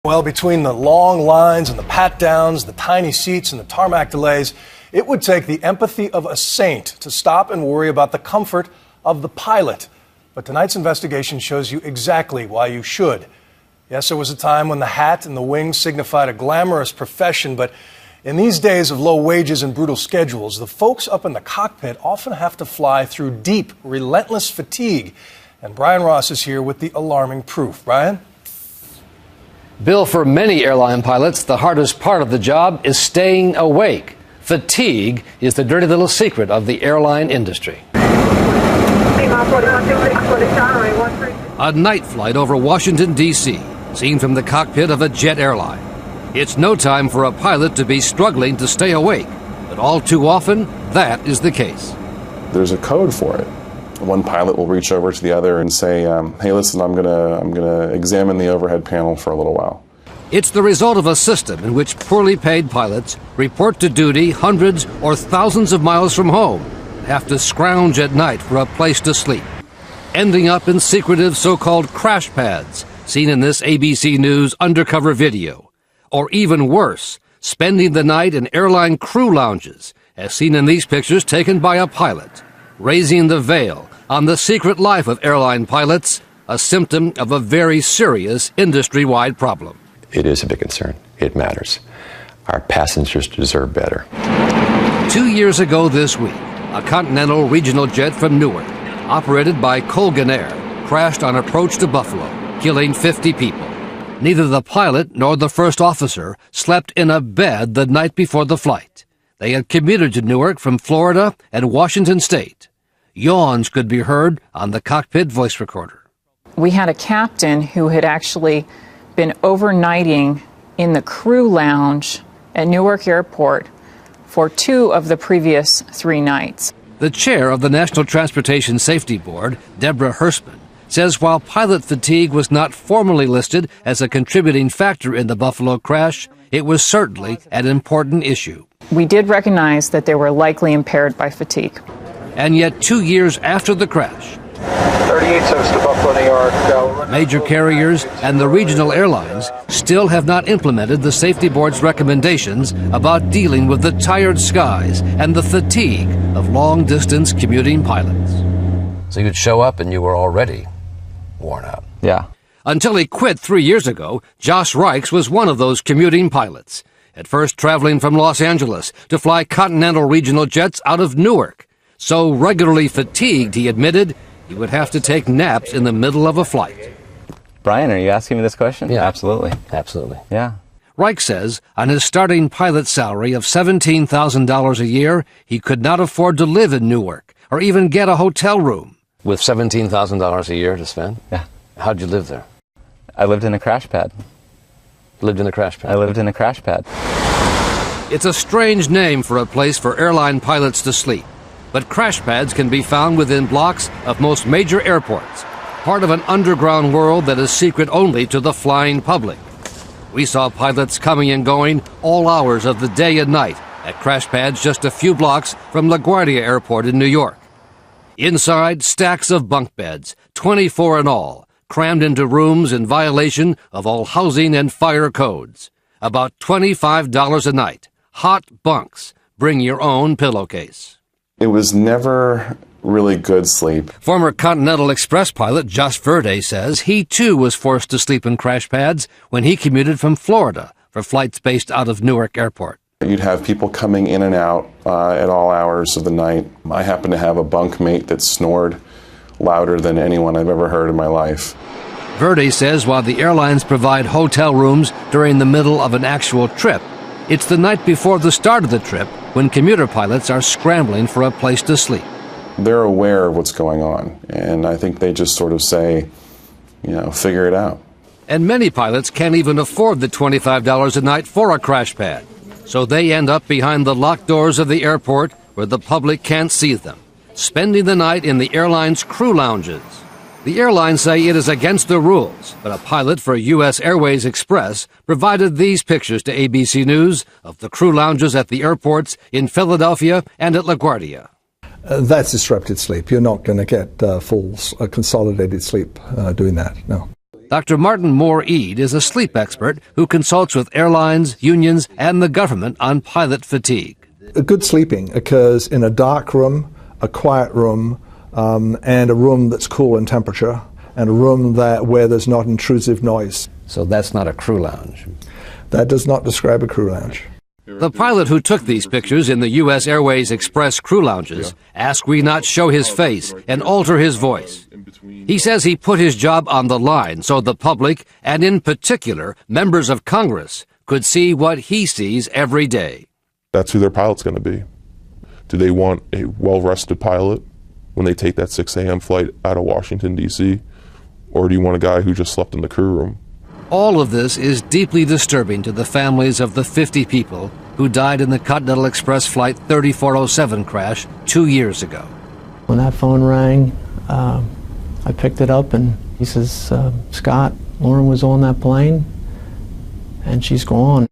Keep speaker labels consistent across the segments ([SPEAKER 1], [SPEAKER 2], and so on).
[SPEAKER 1] Well, between the long lines and the pat-downs, the tiny seats and the tarmac delays, it would take the empathy of a saint to stop and worry about the comfort of the pilot. But tonight's investigation shows you exactly why you should. Yes, there was a time when the hat and the wings signified a glamorous profession, but in these days of low wages and brutal schedules, the folks up in the cockpit often have to fly through deep, relentless fatigue. And Brian Ross is here with the alarming proof. Brian?
[SPEAKER 2] Bill, for many airline pilots, the hardest part of the job is staying awake. Fatigue is the dirty little secret of the airline industry. A night flight over Washington, D.C., seen from the cockpit of a jet airline. It's no time for a pilot to be struggling to stay awake, but all too often, that is the case.
[SPEAKER 3] There's a code for it. One pilot will reach over to the other and say, hey, listen, I'm gonna examine the overhead panel for a little while.
[SPEAKER 2] It's the result of a system in which poorly paid pilots report to duty hundreds or thousands of miles from home and have to scrounge at night for a place to sleep, ending up in secretive so-called crash pads seen in this ABC News undercover video. Or even worse, spending the night in airline crew lounges, as seen in these pictures taken by a pilot, raising the veil on the secret life of airline pilots, a symptom of a very serious industry-wide problem.
[SPEAKER 4] It is a big concern. It matters. Our passengers deserve better.
[SPEAKER 2] 2 years ago this week, a Continental regional jet from Newark, operated by Colgan Air, crashed on approach to Buffalo, killing 50 people. Neither the pilot nor the first officer slept in a bed the night before the flight. They had commuted to Newark from Florida and Washington State. Yawns could be heard on the cockpit voice recorder.
[SPEAKER 5] We had a captain who had actually been overnighting in the crew lounge at Newark Airport for 2 of the previous 3 nights.
[SPEAKER 2] The chair of the National Transportation Safety Board, Deborah Hersman, says while pilot fatigue was not formally listed as a contributing factor in the Buffalo crash, it was certainly an important issue.
[SPEAKER 5] We did recognize that they were likely impaired by fatigue.
[SPEAKER 2] And yet 2 years after the crash,
[SPEAKER 6] 38 cents to Buffalo, New York.
[SPEAKER 2] Major carriers and the regional airlines still have not implemented the Safety Board's recommendations about dealing with the tired skies and the fatigue of long-distance commuting pilots.
[SPEAKER 7] So you'd show up and you were already worn out.
[SPEAKER 8] Yeah.
[SPEAKER 2] Until he quit 3 years ago, Josh Reichs was one of those commuting pilots, at first traveling from Los Angeles to fly Continental regional jets out of Newark. So regularly fatigued, he admitted, he would have to take naps in the middle of a flight.
[SPEAKER 8] Brian, are you asking me this question?
[SPEAKER 7] Yeah.
[SPEAKER 8] Absolutely.
[SPEAKER 7] Absolutely.
[SPEAKER 8] Yeah.
[SPEAKER 2] Reich says on his starting pilot salary of $17,000 a year, he could not afford to live in Newark or even get a hotel room.
[SPEAKER 7] With $17,000 a year to spend?
[SPEAKER 8] Yeah.
[SPEAKER 7] How'd you live there?
[SPEAKER 8] I lived in a crash pad.
[SPEAKER 7] Lived in a crash pad?
[SPEAKER 8] I lived in a crash pad.
[SPEAKER 2] It's a strange name for a place for airline pilots to sleep, but crash pads can be found within blocks of most major airports, part of an underground world that is secret only to the flying public. We saw pilots coming and going all hours of the day and night at crash pads just a few blocks from LaGuardia Airport in New York. Inside, stacks of bunk beds, 24 in all, crammed into rooms in violation of all housing and fire codes. About $25 a night. Hot bunks. Bring your own pillowcase.
[SPEAKER 3] It was never really good sleep.
[SPEAKER 2] Former Continental Express pilot Josh Verde says he too was forced to sleep in crash pads when he commuted from Florida for flights based out of Newark Airport.
[SPEAKER 3] You'd have people coming in and out at all hours of the night. I happen to have a bunkmate that snored louder than anyone I've ever heard in my life.
[SPEAKER 2] Verde says while the airlines provide hotel rooms during the middle of an actual trip, it's the night before the start of the trip when commuter pilots are scrambling for a place to sleep.
[SPEAKER 3] They're aware of what's going on, and I think they just sort of say, figure it out.
[SPEAKER 2] And many pilots can't even afford the $25 a night for a crash pad, so they end up behind the locked doors of the airport where the public can't see them, spending the night in the airline's crew lounges. The airlines say it is against the rules, but a pilot for U.S. Airways Express provided these pictures to ABC News of the crew lounges at the airports in Philadelphia and at LaGuardia.
[SPEAKER 9] That's disrupted sleep. You're not going to get full consolidated sleep doing that, no.
[SPEAKER 2] Dr. Martin Moore-Eade is a sleep expert who consults with airlines, unions, and the government on pilot fatigue.
[SPEAKER 9] Good sleeping occurs in a dark room, a quiet room, and a room that's cool in temperature, and a room where there's not intrusive noise.
[SPEAKER 7] So that's not a crew lounge.
[SPEAKER 9] That does not describe a crew lounge.
[SPEAKER 2] The pilot who took these pictures in the U.S. Airways Express crew lounges asked we not show his face and alter his voice. He says he put his job on the line so the public, and in particular members of Congress, could see what he sees every day.
[SPEAKER 10] That's who their pilot's going to be. Do they want a well-rested pilot when they take that 6 a.m. flight out of Washington, D.C., or do you want a guy who just slept in the crew room?
[SPEAKER 2] All of this is deeply disturbing to the families of the 50 people who died in the Continental Express Flight 3407 crash 2 years ago.
[SPEAKER 11] When that phone rang, I picked it up and he says, Scott, Lauren was on that plane and she's gone.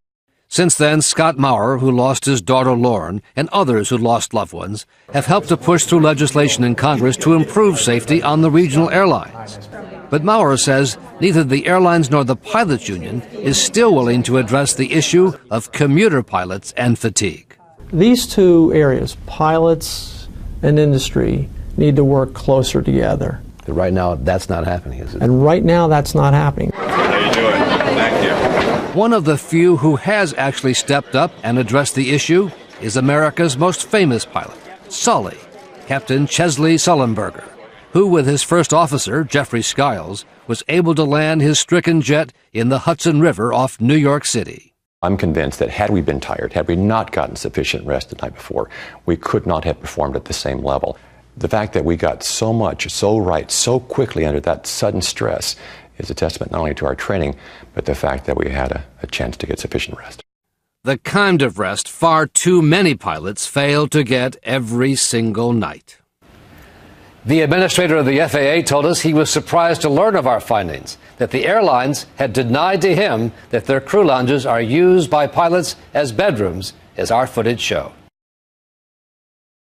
[SPEAKER 2] Since then, Scott Maurer, who lost his daughter Lauren, and others who lost loved ones, have helped to push through legislation in Congress to improve safety on the regional airlines. But Maurer says neither the airlines nor the pilots union is still willing to address the issue of commuter pilots and fatigue.
[SPEAKER 11] These two areas, pilots and industry, need to work closer together.
[SPEAKER 7] Right now, that's not happening, is it?
[SPEAKER 11] And right now, that's not happening.
[SPEAKER 10] How you doing? Thank you.
[SPEAKER 2] One of the few who has actually stepped up and addressed the issue is America's most famous pilot, Sully, Captain Chesley Sullenberger, who, with his first officer, Jeffrey Skiles, was able to land his stricken jet in the Hudson River off New York City.
[SPEAKER 4] I'm convinced that had we been tired, had we not gotten sufficient rest the night before, we could not have performed at the same level. The fact that we got so much, so right, so quickly under that sudden stress is a testament not only to our training, but the fact that we had a chance to get sufficient rest.
[SPEAKER 2] The kind of rest far too many pilots fail to get every single night. The administrator of the FAA told us he was surprised to learn of our findings, that the airlines had denied to him that their crew lounges are used by pilots as bedrooms, as our footage shows.